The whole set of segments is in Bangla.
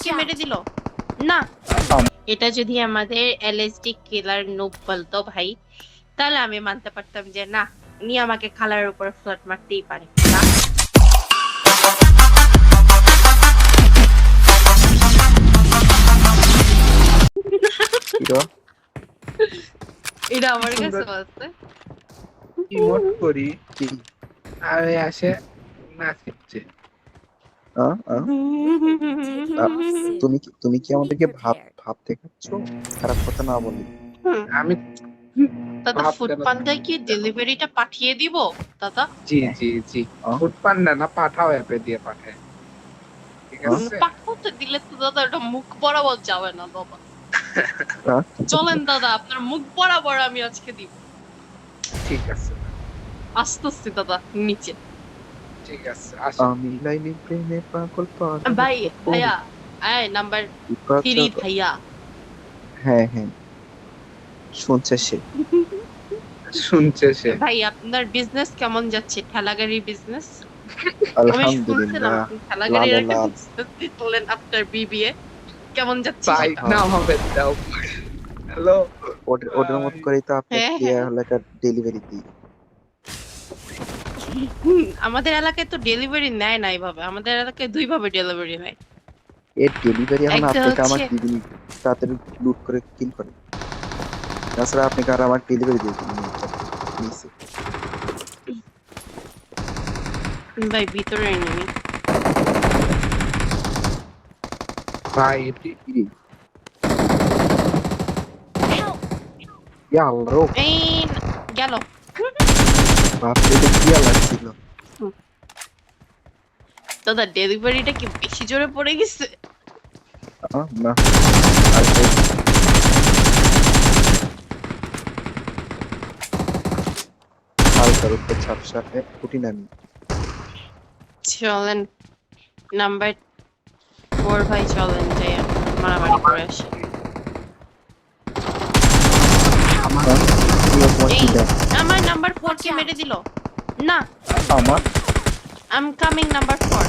কে মেরে দিল না। এটা যদি আমাদের এলএসডি কিলার নুব বলতো ভাই, তাহলে আমি মানতে পারতাম যে না, উনি আমাকে খালার উপর ফ্লট মারতেই পারে না। এটা আমার কাছে আছে। ইমোট করি আর আসে নাচছে। তুমি কি আমাদেরকে ভাব দেখাচ্ছ? খারাপ কথা না বলি। আমি দাদা ফুড পান্ডায় কি ডেলিভারিটা পাঠিয়ে দিব দাদা? জি জি জি, ফুড পান্ডা না, পাঠাও অ্যাপে দিয়ে পাঠায়। ঠিক আছে, পাঠাতে দিলে তো দাদা এটা মুখ বরাবর যাবে না দাদা। চলেন দাদা, আপনার মুখ বরাবর আমি আজকে দিব। ঠিক আছে, আসতেছি দাদা নিচে। ঠিক আছে। আমি লাইলি প্রেমে পাগল পাগল। ভাই ভাইয়া, এই নাম্বার 3 ভাইয়া। হ্যাঁ হ্যাঁ, শুনছে সে। ভাই আপনার বিজনেস কেমন যাচ্ছে? ঠেলাগাড়ির বিজনেস? আমি শুনছিলাম আলহামদুলিল্লাহ, আপনি ঠেলাগাড়ির একটা বিজনেস দিলেন আপনার বিবিএ। কেমন যাচ্ছে? ভাই নাও হবে দাও। হ্যালো, ওটার মত করেই তো আপনি একটা ডেলিভারি দিই। আমাদের এলাকায় তো ডেলিভারি নেয় না এইভাবে, আমাদের এলাকায় 2 ভাবে ডেলিভারি নেয়। এর ডেলিভারি এখন একটা আপনাকে আমার হচ্ছে দিদিনি তাড়াতাড়ি লুট করে কিল করে। তাছাড়া আপনি কার আমার ডেলিভারি দিয়ে দিন নিচে। ভাই ভিতরে নেই ভাই ইয়া আল্লাহ, এই গেল। বাপরে এটা কি লাগছিল। দাদা ডেলিভারিটা কি বেশি জোরে পড়ে গেছে? না হালকার উপর ঝাপসা ফুটি নামি। চলেন নাম্বার 4 ভাই, চলেন যাই মারামারি করে আসি। আমার নাম্বার 4 কে মেরে দিল না। আমার I am coming number 4।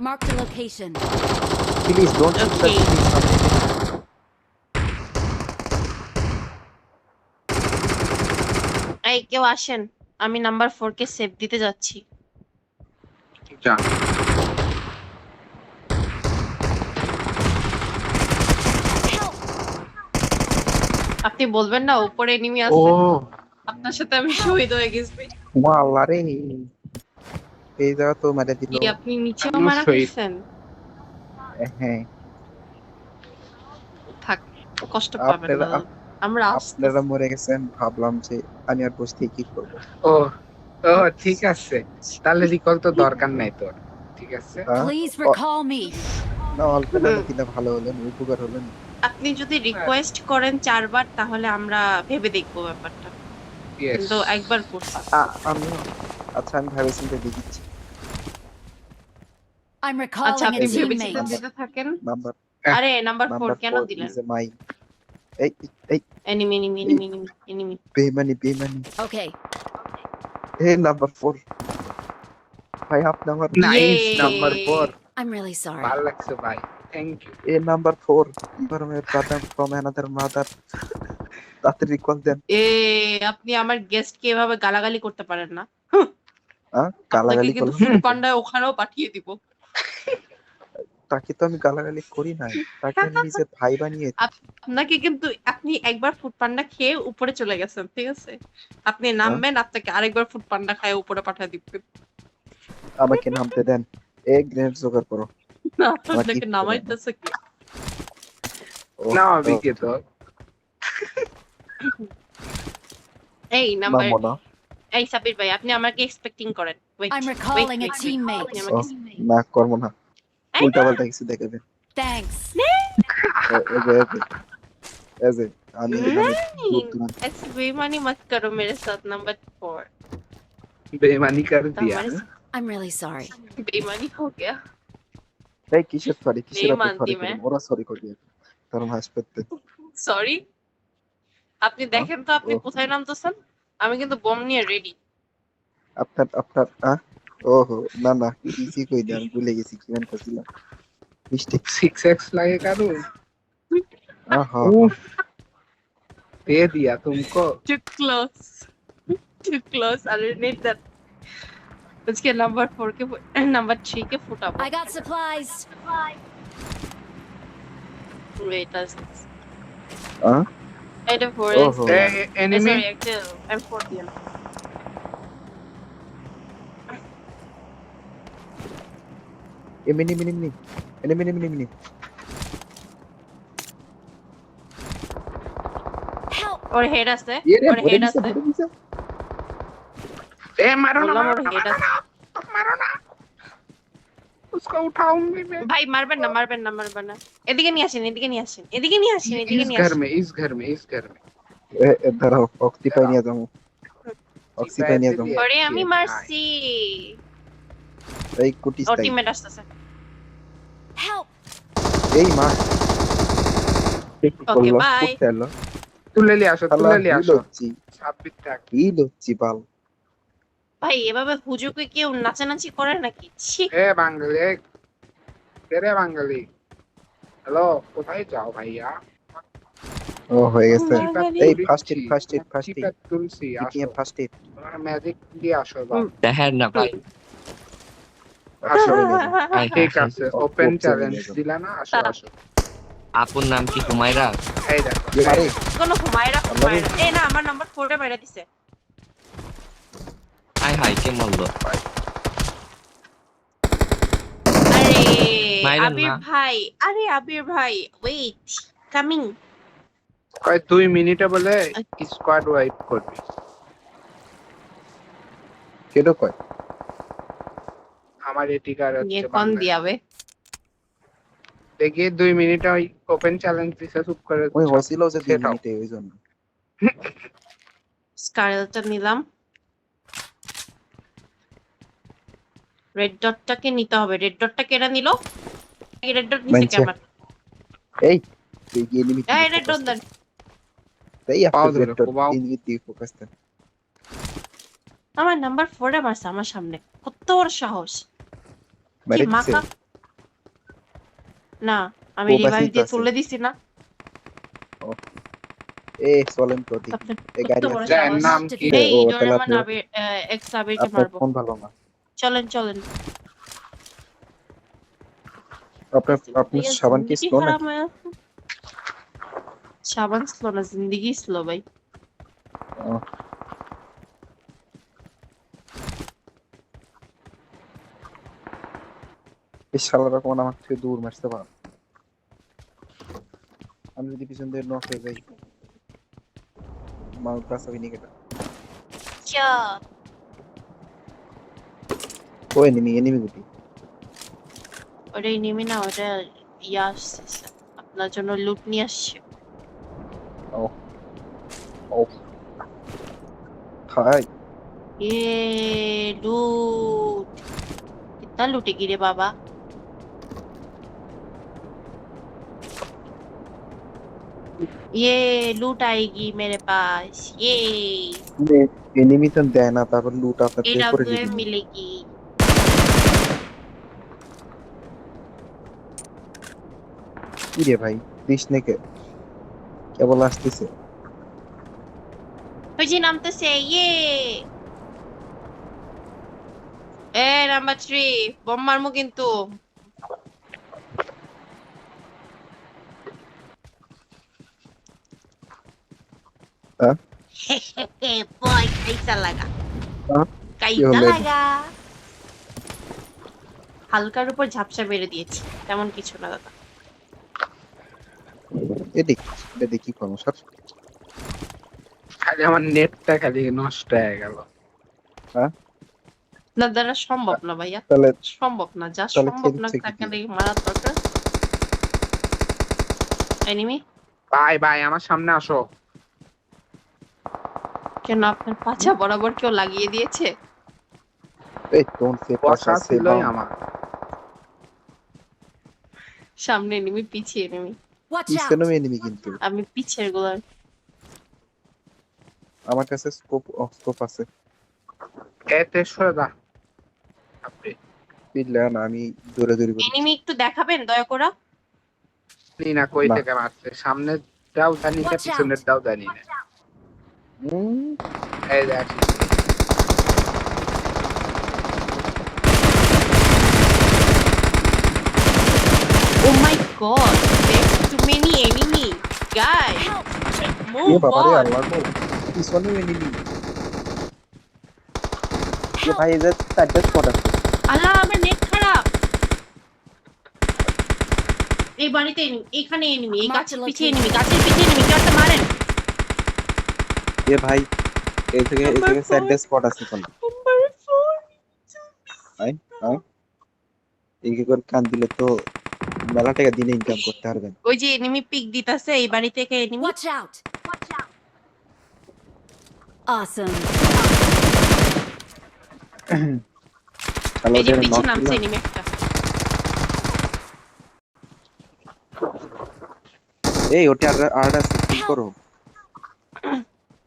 Mark the location. Please don't shoot Okay. এই কেউ আসেন, আমি নাম্বার 4 কে সেভ দিতে যাচ্ছি। যা। আপনি বলবেন না উপরে এনিমি ও আছে, আপনার সাথে আমি শহীদ হয়ে গেছি। ওয়া আল্লাহ রে, এই জায়গা তো মেরে দিল। কি আপনি নিচেও আমিও মারা শহীদ। খাইছেন? হ্যাঁ, থাক, কষ্ট পাবেন না, আমরা আপনারা মরে গেছেন, ভাবলাম যে আমি আর বসে কি করব। ও ও ঠিক আছে, তাহলে রিকল তো দরকার নাই তোর। ঠিক আছে, Please recall me. না অল্প টাকা দিলে ভালো হলেন, উপকার হলেন। আপনি যদি রিকোয়েস্ট করেন 4 বার তাহলে আমরা ভেবে দেখবো ব্যাপারটা, Yes. কিন্তু একবার করছি। আমি আচ্ছা, আমি ভেবেছি যে দিচ্ছি I'm আচ্ছা recalling আপনি a ভেবেছিলেন teammate. যেতে থাকেন। নাম্বার আরে নাম্বার 4 কেন দিলেন? মাই এই এই এনিমি এনিমি এনিমি এনিমি। বেমানি Okay. এই নাম্বার 4 ভাই, আপনি আমার nice number 4, I'm really sorry. ভালো লাগছে ভাই, থ্যাংক ইউ। এই number 4 your my brother from another mother. তাতে রিকল দেন। আপনি আমার গেস্টকে এভাবে গালাগালি করতে পারেন না। গালাগালি কিন্তু করলাম? ফুড পান্ডা ওখানেও পাঠিয়ে দিব। তাকে তো আমি গালাগালি করি নাই, তাকে আমি নিজের ভাই বানিয়ে। আপনাকে কিন্তু আপনি একবার ফুড পান্ডা খেয়ে উপরে চলে গেছেন, ঠিক আছে? আপনি নামবেন, আপনাকে আরেকবার ফুড পান্ডা খায় উপরে পাঠিয়ে দিবেন। আমাকে নামতে দেন, এক গ্রেনেড জোগাড় করো। না আপনাকে নামাইতেছে কি? না বিকে তো এই নাম্বার, নামো না। এই সাবির ভাই আপনি আমাকে এক্সপেক্টিং করেন। I'm recalling a teammate. না করবো না, উল্টা পাল্টা কিছু দেখাবেন। Thanks. এজে আমি ऐसे बेईमानी मत करो मेरे साथ नंबर 4। বেমানি কর দিয়া। I'm really sorry. बेईमानी हो गया। এই কিসের সরি, কিসের আপনি সরি করেন, ওরা সরি করে দিয়ে কারণ হাসপাতালে। সরি, আপনি দেখেন তো আপনি কোথায় নামতেছেন, আমি কিন্তু বম নিয়ে রেডি। আপনার ওহো না না পিসি কই দেন ভুলে গেছি কি গান করছিলাম মিস্টেক 6x लगे करूं আহা उफ दे दिया तुमको Too close. Too close. I don't need that. उसके नंबर 4 के नंबर 3 के फुटा I got supplies. Wait, that's হ্যাঁ it for Oh, is oh. enemy sorry, actually, I'm 14. এমনি এমনি এমনি এমনি এমনি এমনি Help! और हेड আছে ये रे और ভরে हेड দিছে আছে ভরে দিছে ए मारो ना বললাম मारो ওর ना, হেড मारो আছে ना मारो ना उसको उठाऊंगी मैं ভাই মারবেন না এদিকে নিয়ে আসেন এদিকে নিয়ে इस আসেন घर में इस घर में इस घर में দাঁড়াও অক্সি পাই নিয়ে যাবো অক্সি পাই নিয়ে যাবো ওরে আমি মারছি এই কুটিস ও তাই টিমমেট আসতেছে Help! এই মা ওকে বাই চলো तू ले ले आशो লচ্ছি साबित तक কি লচ্ছি পাল ভাই এভাবে হুজুকে কেউ নাচানাচি করে নাকি ছি ए बांगली तेरे बांगली हेलो কোথায় যাও ভাইয়া ও হয়ে গেছে বাঙালি। এই ফার্স্ট এড তুলসী কি আসো ফার্স্ট এড তোমার ম্যাজিক দিয়ে আসো বা দেখেন না ভাই আসো ঠিক আছে ওপেন ওপেন চ্যালেঞ্জ চ্যালেঞ্জ দিলা না আসো তারা। আসো আপুর নাম কি হুমায়রা? এই দেখো আরে কোনো হুমায়রা এই না আমার নাম্বার 4 এ মাইরা দিছে হাই হাই কে মারলো? আরে মাইরেন আবির না। ভাই আবির ভাই ওয়েট কামিং কয় 2 মিনিটে বলে স্কোয়াড ওয়াইপ করবি কেডো কয় আমার এটিকার ये হচ্ছে कौन दिया बे দেখি 2 মিনিটে ওই ওপেন চ্যালেঞ্জ দিছে চুপ করে ওই হসিল যে 2 সেটাও। মিনিটে ওই জন্য স্কারেলটা নিলাম রেড ডটটাকে নিতে হবে রেড ডটটা কেডা নিল এই রেড ডট নিছে মানছে। কেমন এই তুই গিয়ে নিবি এই রেড ডট দেন এই পাও আপনি ধরে, রেড পাও। ইনভিটি ফোকাস দেন আমার নাম্বার 4 এ মারছে আমার সামনে কত বড় সাহস মেরে কি দিছে মাকা না আমি ও, রিভাইভ বাসিত দিয়ে আছে। তুলে দিছি না এ চলেন তো দেখি আপনার এই গাড়ি কত বড় আছে যার সাহস নাম কি এই ও, তাহলে ডোরেমন আপনি- আবির এক্স আবিরকে আপনার মারবো ফোন ভালো না চলেন আপনার সাবান কি স্লো না সাবান স্লো না জিন্দেগি স্লো ভাই এই শালারা কোন আমার থেকে দূর মারতে পারে আমি যদি পিছন দিয়ে নক হয়ে যাই মাউন্ট পাস হবে নিকেটা क्या ও এনিমি গুটি ওটা নেমে না ওটা ইয়ে আসছে আপনার জন্য লুট নিয়ে আসছে ও হাই ये लूट कितना लूटेगी रे बाबा ये लूट आएगी मेरे पास ये এনিমি তো দেয় না তারপর লুট আপনার থেকে করে AWM দিবি मिलेगी কি রে ভাই কৃষ্ণকে কেবল আসতেছে मुझे नाम तो से ये ए नंबर 3 बम मारमु किंतु हाँ? बॉय कैसा लगा हाँ? कैसा হলো? লাগা হালকার উপর ঝাপসা মেরে দিয়েছি তেমন কিছু না দাদা এটা কি করবো স্যার খালি আমার নেটটা খালি নষ্ট হয়ে গেল না দাদা সম্ভব না ভাইয়া তাহলে সম্ভব না যা তাহলে সম্ভব না খেলছে কি তাকে দিয়ে? মারার দরকার এনিমি ভাই আমার সামনে আসো কেন আপনার পাছা বরাবর কেউ লাগিয়ে দিয়েছে এই ডোন্ট সে বসা পাশা সে ছিলই আমার সামনে এনিমি পিছিয়ে এনিমি Watch out! পিছনেও এনিমি কিন্তু আমি পিছের গুলার আমার কাছে স্কোপ আছে এতে সরে দা আপনি পিছলে না আমি দৌড়ে দৌড়ি করি এনিমি একটু দেখাবেন দয়া করে? জানি না কই না। থেকে মারছে, সামনের দাও জানি না, Watch out! পিছনের দাও জানি না। উম, এই যে আসি। Oh my god, there's too many enemy. Guys, Help! A move বাবা রে on. আল্লাহ গো পিছনে এনিমি এ Help! ভাই এদের চারটা স্পট আছে আল্লাহ, আমার নেট খারাপ। এই বাড়িতে enemy, এখানে enemy, এই Mark গাছের the পিছে location. enemy, গাছের পিছে enemy, কেউ একটা মারেন। এ ভাই এই থেকে Number চারটা four. স্পট আছে কোন Number 4. আই আই এই কি করে কান দিলে তো মেলা টাকা দিনে ইনকাম করতে পারবেন ওই যে enemy পিক দিতাছে, এই বাড়ি থেকে enemy। Watch out! Awesome. Hello এই যে যারা পিছে নক নামছে দিলাম enemy একটা। এই ওটা আর আছে কি করো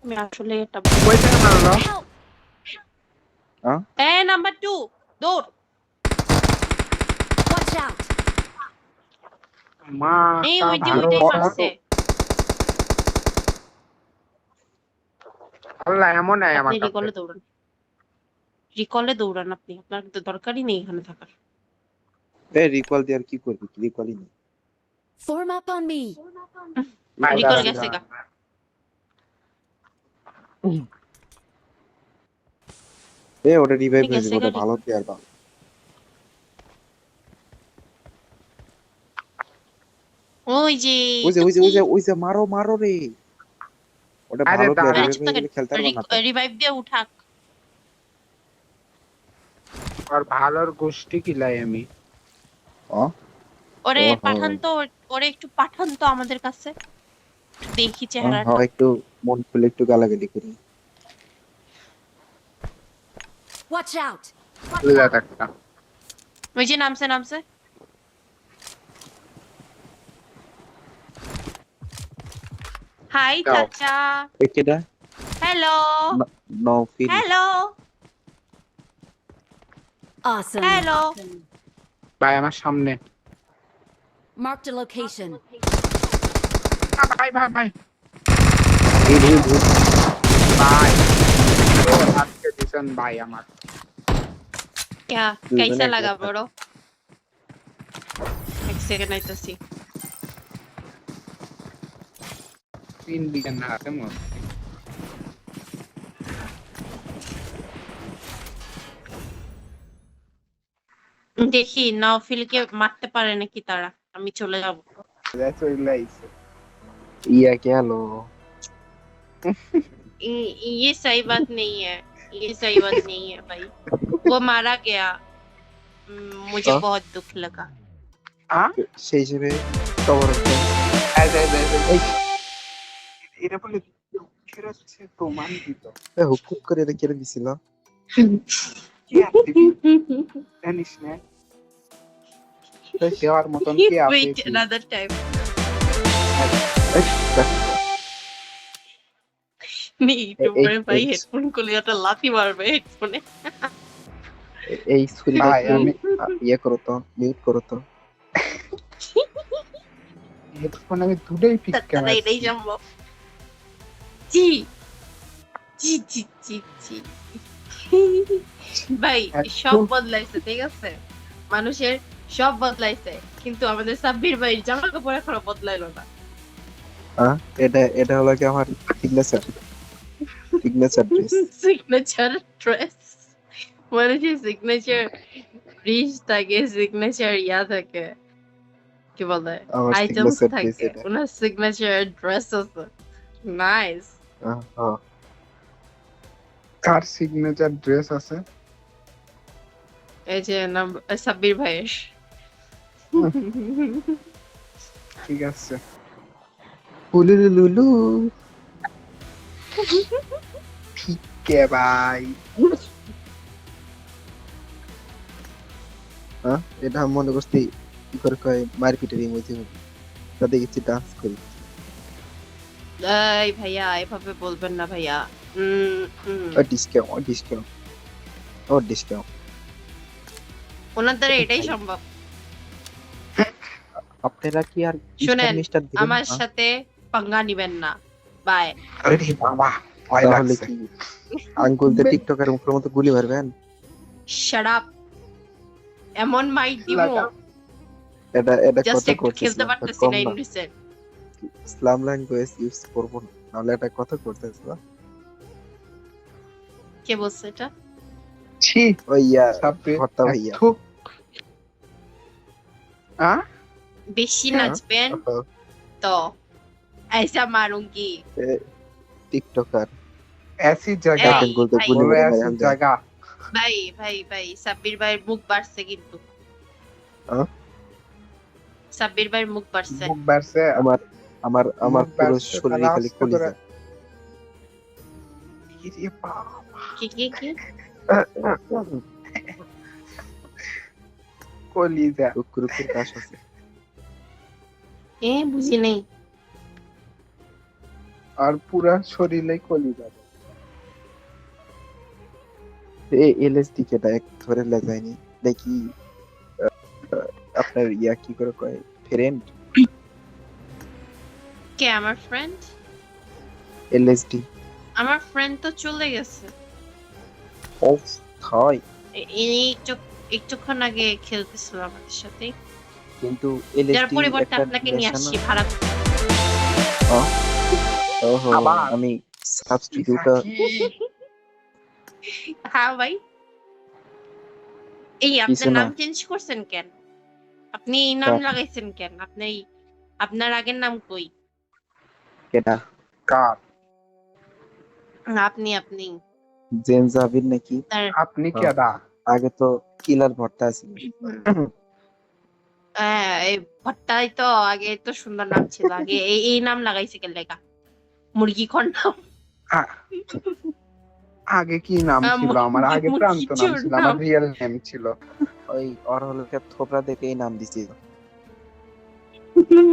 আমি আসলে এটা কই থেকে মারলো? Help! নাম্বার 2 দৌড়। Watch out! মা এই তা ওই যে ভালো ওইটাই বড়। মারছে। আল্লাহ এমন নাই আমার আপনি কাছে। রিকলে দৌড়ান, রিকলে দৌড়ান আপনি, আপনার তো দরকারই নেই এখানে থাকার। এই রিকল দিয়ে আর কি করবি রিকলই নেই Form up on me. ভাই, রিকল দাঁড়ান, গেছে গা। দাঁড়ান। এ ওটা রিভাইভ ঠিক হয়ে আছে, যাবে ওটা গাড়ি। ভালো প্লেয়ার বা ওই যে ওই যে মারো মারো রে ওটা আরে ভালো প্লেয়ার দাঁড়া। রিভাইভ হয়ে গেলে খেলতে পারবে না তো। রিভাইভ দিয়ে উঠাক। আর ভালোর গোষ্ঠী কিলাই আমি। ওরে ওহো। পাঠান তো, ওরে একটু পাঠান তো আমাদের কাছে, একটু দেখি চেহারাটা। হ্যাঁ একটু মন খুলে একটু গালাগালি করি Watch out! বুঝলা একটা। ওই যে নামছে নামছে। হাই যাও। চাচা, এটা হ্যালো নো ফিল হ্যালো Awesome. হ্যালো। ভাই আমার সামনে। Marked a location. ভাই ভাই ভাই এই ভুল ভুল ভাই ও আজকে দিছেন ভাই আমার। क्या দুজনে कैसा এক लगा লাখ। ब्रो? एक सेकंड आइतसी। 3 দিকে না আছে মোর। দেখি নাওফিলকে মারতে পারে নাকি তারা, আমি চলে যাব। দ্যাটস লাইছে। ইয়া গেলো ये सही बात नहीं है, ये सही बात नहीं है भाई, वो मारा गया। मुझे हाँ? बहुत दुख लगा। সেই হিসেবে খবর আছে এটা বলে দুঃখের হচ্ছে প্রমাণ দিত। হুকুম করে রেখে দিছিল কি আপনি জানিস না দেওয়ার মতন কি আছে? Wait another time. नहीं तो एक- मेरे भाई एक- हेडफोन को लिया तो लाथी मार में हेडफोन है। এই ছুরি ভাই, আমি- ইয়ে করো তো মিউট করো তো হেডফোন আমি দুটোই ফিক্স तत्तरा করে नहीं जम्बो। जी जी जी जी जी ভাই সব বদলাইছে, ঠিক আছে, মানুষের সব বদলাইছে, কিন্তু আমাদের সাব্বির ভাইয়ের জামা কাপড় এখনো বদলাইলো না। হ্যাঁ এটা হলো কি আমার সিগনেচার ড্রেস সিগনেচার ড্রেস, মানুষের সিগনেচার রিচ থাকে, সিগনেচার ইয়া থাকে, কি বলে, আমার আইটেমস সিগনেচার ড্রেস থাকে, এটা ওনার সিগনেচার ড্রেস আছে। নাইস। হ্যাঁ কার সিগনেচার ড্রেস আছে? এই যে সাব্বির ভাইয়ের। ঠিক আছে। লুলু কে ভাই হ্যাঁ এটা আমি মনে করছি কি করে কয় মারপিটের ইমোজি হবে তাদের কিছু ডান্স করি এই ভাইয়া এভাবে বলবেন না ভাইয়া। ডিসকাউন্ট ওনার দ্বারা এটাই সম্ভব। আপনারা কি আর শুনেন, মিস্টার দিবেন আমার না? সাথে পাঙ্গা নিবেন না। বাই। আরে বাবা ভয় তাহলে লাগছে কি আঙ্গুল দিয়ে টিকটকের মুখের মতো গুলি মারবেন? Shut up. এমন মাইক দিব লাগা। এটা এটা জাস্ট কথা একটু খেলতে করতেছিলাম পারতেছি কম না না ইনডিসেন্ট। ইসলাম ল্যাঙ্গুয়েজ ইউজ করবো না, নাহলে এটা কথা করতেছিলাম। কে বলছে এটা? ছি ওই ইয়া সাপে ভর্তা ভাইয়া। থু। আ বেশি হ্যাঁ। নাচবেন তো ऐसा मारूंगी। টিকটকার ऐसी जगह এই, আঙ্গুল দিয়ে ভাই। গুলি बोलो মেরে ऐसी মারান যায়। जगह ভাই ভাই ভাই সাব্বির ভাইয়ের মুখ বাড়ছে কিন্তু। হ্যাঁ? সাব্বির ভাইয়ের মুখ বাড়ছে। मुख बैठ से আমার আমার আমার মুখ পুরো বাড়ছে, শরীরে তাহলে খালি আস্তে কলিজা। করে- ये बाबा কি? कलीजा কুকুরের কাশ আছে। এ বুঝি নেই। और पूरा शरीर कलीजा এলএসডি কেটা এক ধরে লাগায়নি দেখি আপনার ইয়া কি করে কয় ফ্রেন্ড কে আমার ফ্রেন্ড? এলএসডি আমার ফ্রেন্ড তো চলে গেছে। অফ হয় এই একটুক্ষণ আগে খেলতেছিল আমাদের সাথে। কিন্তু যার এলএসডি পরিবর্তে একটা আপনাকে নিয়ে নেশা আসছি না? ভাড়া। ওহো আবার? আমি সাবস্টিটিউটর হ্যাঁ ভাই। এই আপনার কিছু না। নাম চেঞ্জ করছেন কেন? আপনি এই নাম কার? লাগাইছেন কেন? আপনার আগের নাম কই? কেটা कार আপনি জেমস আবির নাকি তার अपनी क्या दा আগে তো কিলার ভর্তা ছিল। এই ভট্টাই তো আগে তো সুন্দর নাম ছিল। আগে এই নাম লাগাইছে কেন লেগা? মুরগি খন নাম। आगे की नाम ছিল আমার আগে প্রান্ত নাম ছিল আমার রিয়েল নেম ছিল ওই ওর হলো থোপড়া দেখে এই নাম দিছি।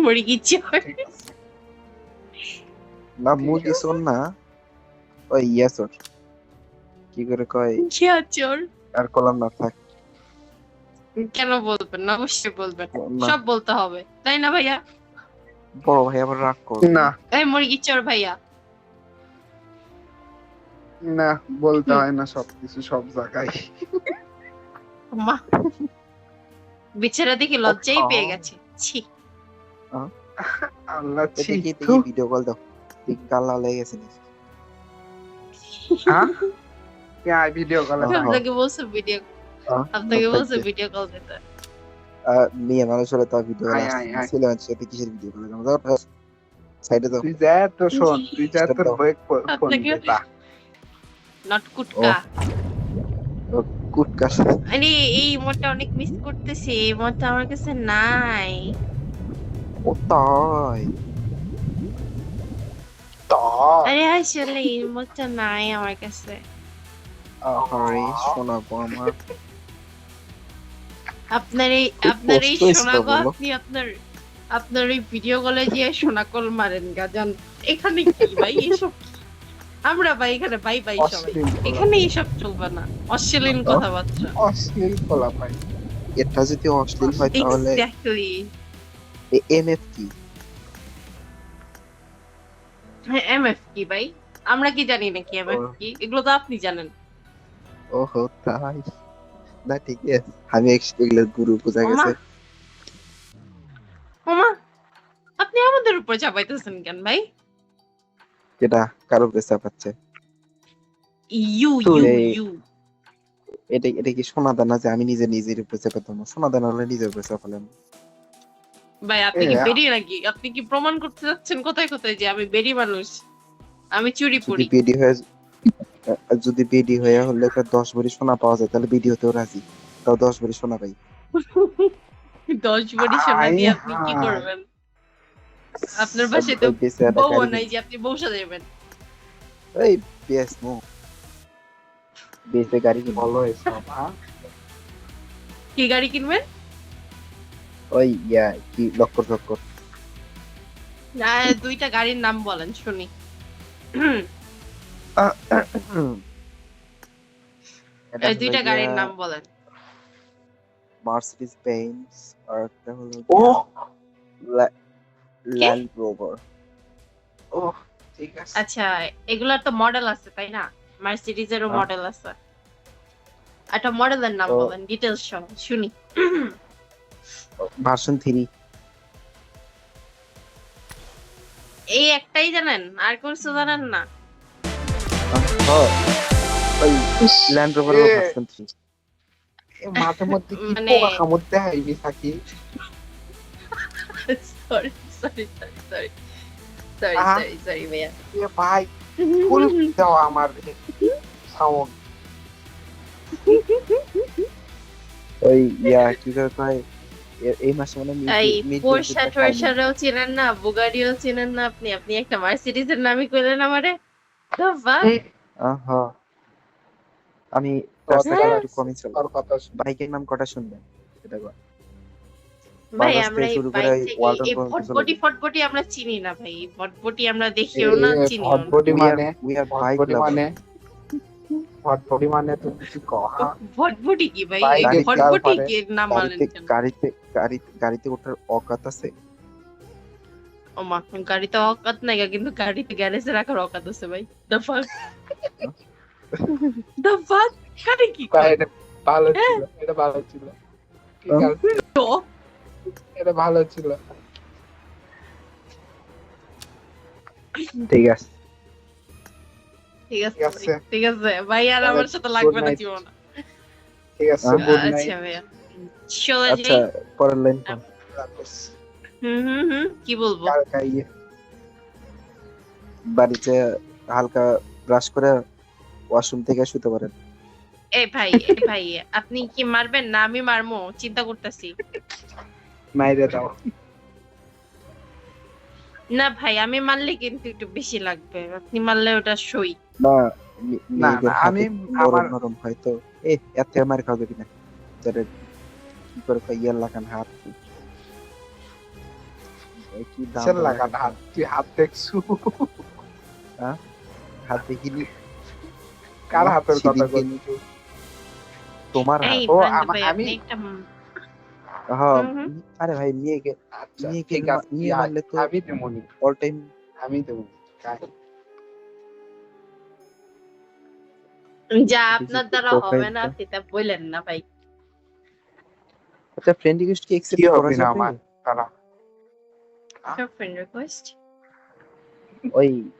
মুরগি চোর। না মুরগি শোন না ওই ইয়াসর কি করে কয় কিয়া চোর। আর কলাম না থাক কেন বলবেন না? অবশ্যই বলবেন। না। সব বলতে হবে তাই না ভাইয়া? বড় ভাই আবার রাগ করবে না এই মুরগি চোর ভাইয়া। না বলতে হয় না সবকিছু সব জায়গায় মা বেচারা দেখে লজ্জাই পেয়ে গেছে। ছি। আল্লাহ ছি দেখি থু। ভিডিও কল দাও তুই কাল্লা লেগে গেছে নাকি? হ্যাঁ क्या वीडियो कॉल হ্যাঁ। আপনাকে বলছে ভিডিও আপনাকে আচ্ছা, বলছে আচ্ছা। ভিডিও কল দিতে। মেয়ে মানুষ হলে তো ভিডিও কল আয়, আয়, আয়। ছেলে মানুষের সাথে কিসের ভিডিও কল দাও সাইডে দাও তুই যা তো শোন তুই যা তোর বই ফোন আপনাকে- দেতা নট কুটকা। কুটকাস আরে এই মোডটা অনেক মিস করতেছি। এই মোডটা আমার কাছে নাই। ও তাই তো আরে আসলে এই মোডটা নাই আমার কাছে। আরে শোনাবো আমার আপনার এই কষ্ট হয়েছে শোনা তো গো, বলো। আপনি আপনার ওই ভিডিও কলে যে শোনা কল মারেন গাজান। এখানে কি ভাই এসব কি? আমরা ভাই এখানে বাই বাই সবাই। অশ্লীল এখানে এসব চলবে না। অশ্লীল কথাবার্তা। অশ্লীল বলা ভাই এটা যদি অশ্লীল হয় তাহলে এক্স্যাক্টলি। এমএফ কি এমএফ কি ভাই? আমরা কি জানি নাকি এমএফ কি? এগুলো তো আপনি জানেন। ওহো তাই না ঠিক আছে আমি এগুলো গুরু বোঝা ওমা। গেছে ওমা আপনি আমাদের উপর চাপাইতেছেন কেন ভাই? যেটা কারো উপরে চাপাচ্ছে ইউ তো ইউ এই- ইউ এটা কি সোনা দানা যে আমি নিজের উপরে চাপাতাম না সোনা দানা হলে নিজের উপরে চাপালাম ভাই আপনি কি এ, বেরি নাকি? আপনি কি প্রমাণ করতে যাচ্ছেন কোথায় কোথায় যে আমি বেরি মানুষ? আমি চুরি যদি পড়ি। বেডি হয়ে হলে 10 ভরি সোনা পাওয়া যায় তাহলে বেডি হতেও রাজি তাও 10 ভরি সোনা পাই 10 ভরি সোনা দিয়ে আপনি কি হায় হায়। করবেন? আপনার বাসায় তো ওই বেচারা বউ গাড়ি নাই যে আপনি বউ সাজাবেন। এই বেশ নো বেসে গাড়ি কিনবো। বলো এসব হ্যাঁ কি গাড়ি কিনবেন? ওই ইয়া কি লক্কর না, দুইটা গাড়ির নাম বলেন শুনি। এটা এই দুইটা হলো গাড়ির গিয়া নাম বলেন। মার্সিডিজ বেঞ্জ আর একটা হলো ও ল্যান্ড রোভার। ও ঠিক আছে। আচ্ছা, এগুলার তো মডেল আছে তাই না? মার্সিডিজেরও হ্যাঁ। মডেল আছে। একটা মডেলের নাম তো- বলেন, ডিটেইলস সহ শুনি। ভার্সন 3। এই একটাই জানেন, আর কিছু জানেন না? ওই ল্যান্ড রোভার এ, ভার্সন 3। মাঝে মধ্যে কি মানে- পোকা কামড়তে আইবি থাকি। Sorry sorry sorry sorry sorry আহা। সরি সরি ভাইয়া। এ ভাই ফুল দাও আমার সাউন্ড। ওই কি করে কয় এই মাসে মানে এই পোরশা টোরশারও চিনেন না, বুগারিও চিনেন না আপনি? আপনি একটা মার্সিডিজের নামই কইলেন আমারে। The fuck? আমি তোর তার থেকে কথা- একটু কমই চলবো। তোর কথা শুনে বাইকের নাম কটা শুনবেন সেটা কর। ভাই বাজাজ আমরা থেকে এই শুরু করে বাইক থেকে ওয়ালটন এই পর্যন্ত চলে ফটফটি যাই। ফটফটি আমরা চিনি না ভাই। ফটফটি আমরা দেখিও না, চিনিও না। ভটভটি মানে We are bike ভটভটি lovers. মানে ভটভটি মানে তুমি কিছু কহা। ফটফটি কি ভাই? বাইকে এই ফটফটি চালাতে কি নাম মানেন কেন? গাড়িতে ওঠার অকাত আছে। ও মা, গাড়িতে অকাত নাই কিন্তু গাড়িতে গ্যারেজে রাখার অকাত আছে ভাই। The fuck? The fuck? কারে কি ভাই, কয়? এটা ভালো ছিল, এটা ভালো ছিল। ঠিক আছে, তো এটা ভালো ছিল। ঠিক আছে। ঠিক আছে ঠিক আছে। ভাই, ঠিক আছে ভাই, আর তাহলে আমার সাথে লাগবে good না night. জীবন। ঠিক আছে, গুড আচ্ছা নাইট। ভাইয়া, চলে আচ্ছা যাই। পরের লাইন কোন? কি বলবো? কালকা ইয়ে বাড়িতে হালকা ব্রাশ করে ওয়াশরুম থেকে শুতে পারেন। এ ভাই আপনি কি মারবেন না আমি মারমো? চিন্তা করতেছি। মাইরে দাও। না ভাই, আমি মারলে কিন্তু একটু বেশি লাগবে, আপনি মারলে ওটা সই। না না, মেয়েদের না, হাতে আমি নরম আমার- নরম হয়তো এত আমার খাওয়া যাবি না। যারা কি করে কয় ইয়ার লাগান হাত কি দাম কিসের লাগান হাত? তুই হাত দেখছু? হাত দেখিনি। কার হাতের কথা সেদিনকে বলছি? তোমার এই হাত। ও, বান্ধব ভাই, আমি- আপনি একটা হ্যাঁ, হুম। আরে ভাই নিয়ে আচ্ছা নিয়ে ঠিক গেলে আছে, নিয়ে মারলে তো আমি দেবনি, অল টাইম। আমি দেবনি। যা আপনার দ্বারা profile হবে না টা। সেটা বললেন না ভাই। আচ্ছা ফ্রেন্ড রিকোয়েস্ট কি কি অ্যাকসেপ্ট করা হবে না যাবে? আমার তারা? ফ্রেন্ড রিকোয়েস্ট ওই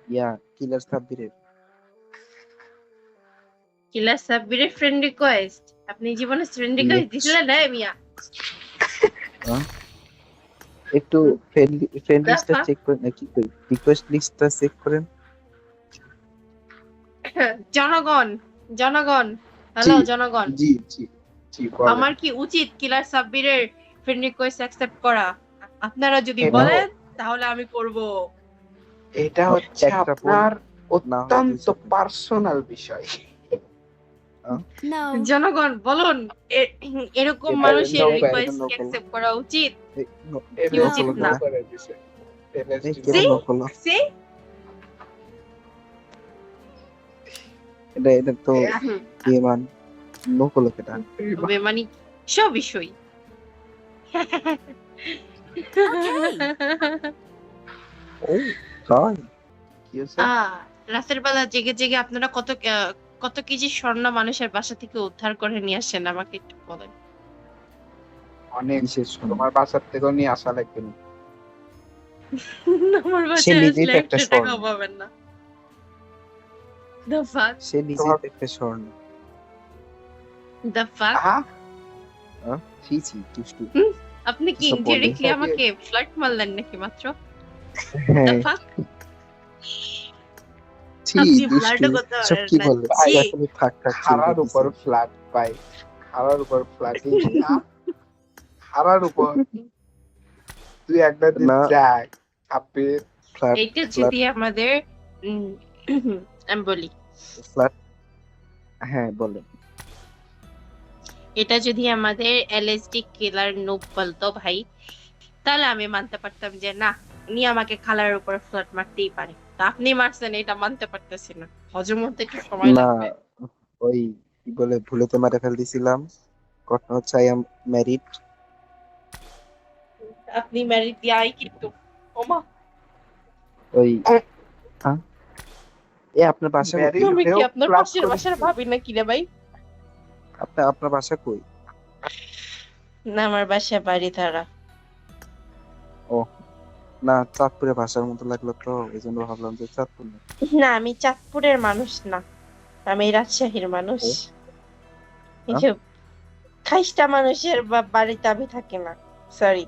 কিলার সাব্বিরের। কিলার সাব্বিরের ফ্রেন্ড রিকোয়েস্ট? আপনি জীবনে ফ্রেন্ড রিকোয়েস্ট দিছিলেন না মিয়া? একটু ফ্রেন্ড লিস্টটা দেখা। চেক করেন নাকি রিকোয়েস্ট লিস্টটা চেক করেন। জনগণ হ্যালো জি। জনগণ, জি জি জি, বলেন। আমার কি উচিত কিলার সাব্বিরের ফ্রেন্ড রিকোয়েস্ট অ্যাকসেপ্ট করা? আপনারা যদি কেন? বলেন তাহলে আমি করব। এটা হচ্ছে একটা আপনার না, অত্যন্ত দুইজন। পার্সোনাল বিষয়। No. জনগণ বলুন, এরকম এটা মানুষের no রিকোয়েস্ট no অ্যাকসেপ্ট করা উচিত? এটা উচিত হলো না। করে দিছে। See? See? এটা তো মান নকল এটা। বেমানি সব বিষয়। ও তাই কি হচ্ছে? রাতের বেলা জেগে জেগে আপনারা কত কেজি স্বর্ণ মানুষের বাসা থেকে উদ্ধার করে নিয়ে আসেন আমাকে একটু বলেন। অনেক। বিশেষ কোনো তোমার বাসার থেকেও নিয়ে আসা লাগবে না। আমার সে বাসায় নিজেই আসলে তো একটা 1 টাকা স্বর্ণ। পাবেন না। The fuck? সে নিজেই তোমার- তো একটা স্বর্ণ। The fuck? হ্যাঁ, ছি দুষ্টু। আপনি কি এসব বলে। ইনডিরেক্টলি আমাকে ফ্লার্ট মারলেন নাকি মাত্র? হ্যাঁ The fuck? ছি আপনি দুষ্টু। ফ্লার্টও করতে সব পারেন কি না। বলে ছি। আসলে থাক খাড়ার উপর ফ্ল্যাট পাই, খাড়ার উপর ফ্ল্যাট। খাড়ার উপর তুই একটা দিন না। দেখ আপনি। ফ্ল্যাট এইটা যদি আমাদের আমি বলি, ফ্ল্যাট। হ্যাঁ বলেন। এটা যদি আমাদের এলএসডি কিলার নুব বলতো ভাই, তাহলে আমি মানতে পারতাম যে না, উনি আমাকে খালার উপর ফ্লার্ট মারতেই পারে। তা আপনি মারছেন, এটা মানতে পারতেছি না। হজম হতে একটু সময় না লাগবে। ওই কি বলে ভুলে তো মারে ফেল দিছিলাম। কথা হচ্ছে আই এম ম্যারিড। আপনি ম্যারিড দিয়াই কিন্তু ওমা ওই হ্যাঁ এ আপনার বাসা Married কোথায়? তুমি কি হয়েও আপনার plus পাশের করে বাসার ভাবি নাকি রে ভাই? আপনার বাসা কই? না আমার বাসা বাড়ি ধারা। ও না, চাঁদপুরে ভাষার মতো লাগলো তো, এই জন্য ভাবলাম যে চাঁদপুর না। না আমি চাঁদপুরের মানুষ না, আমি রাজশাহীর মানুষ। ও, হ্যাঁ? এসব খাইস্টা মানুষের বাড়িতে আমি থাকি না, সরি।